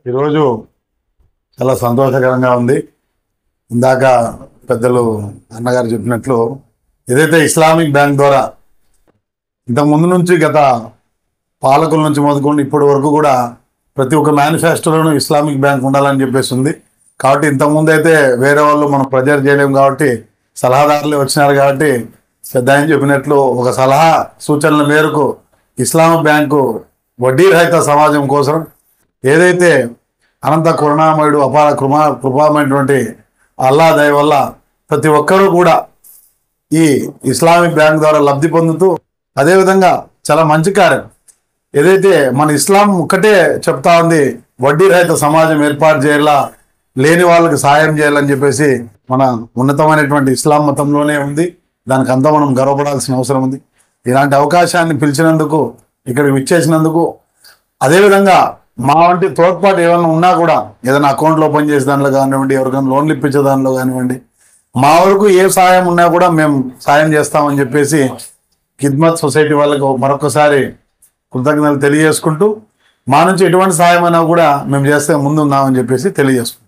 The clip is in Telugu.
ఈరోజు చాలా సంతోషకరంగా ఉంది. ఇందాక పెద్దలు అన్నగారు చెప్పినట్లు ఏదైతే ఇస్లామిక్ బ్యాంక్ ద్వారా ఇంతకుముందు నుంచి గత పాలకుల నుంచి మొదలుకొని ఇప్పటి వరకు కూడా ప్రతి ఒక్క మేనిఫెస్టోలోనూ ఇస్లామిక్ బ్యాంక్ ఉండాలని చెప్పేసి ఉంది. కాబట్టి ఇంతకుముందు అయితే వేరే వాళ్ళు మనం ప్రెజర్ చేయలేము కాబట్టి సలహాదారులు వచ్చినారు కాబట్టి పెద్ద ఆయన చెప్పినట్లు ఒక సలహా సూచనల మేరకు ఇస్లామిక్ బ్యాంకు వడ్డీ రహిత సమాజం కోసం ఏదైతే అనంత కరుణామయుడు అపార కృపామైనటువంటి అల్లా దయ వల్ల ప్రతి ఒక్కరూ కూడా ఈ ఇస్లామిక్ బ్యాంక్ ద్వారా లబ్ధి పొందుతూ అదేవిధంగా చాలా మంచి కార్యం ఏదైతే మన ఇస్లాం ఒక్కటే చెప్తా ఉంది, వడ్డీ రహిత సమాజం ఏర్పాటు చేయాలా, లేని వాళ్ళకి సాయం చేయాలని చెప్పేసి మన ఉన్నతమైనటువంటి ఇస్లాం మతంలోనే ఉంది. దానికి అంతా మనం గర్వపడాల్సిన అవసరం ఉంది. ఇలాంటి అవకాశాన్ని పిలిచినందుకు, ఇక్కడికి విచ్చేసినందుకు, అదేవిధంగా మా వంటి తోడ్పాటు ఏమైనా ఉన్నా కూడా ఏదైనా అకౌంట్లు ఓపెన్ చేసే దానిలో కానివ్వండి, ఎవరికైనా లోన్లు ఇప్పించే దానిలో కానివ్వండి, మా వరకు ఏ సాయం ఉన్నా కూడా మేము సాయం చేస్తామని చెప్పేసి ఖిద్మత్ సొసైటీ వాళ్ళకు మరొకసారి కృతజ్ఞతలు తెలియజేసుకుంటూ మా నుంచి ఎటువంటి సాయం అయినా కూడా మేము చేస్తే ముందున్నామని చెప్పేసి తెలియజేసుకుంటాం.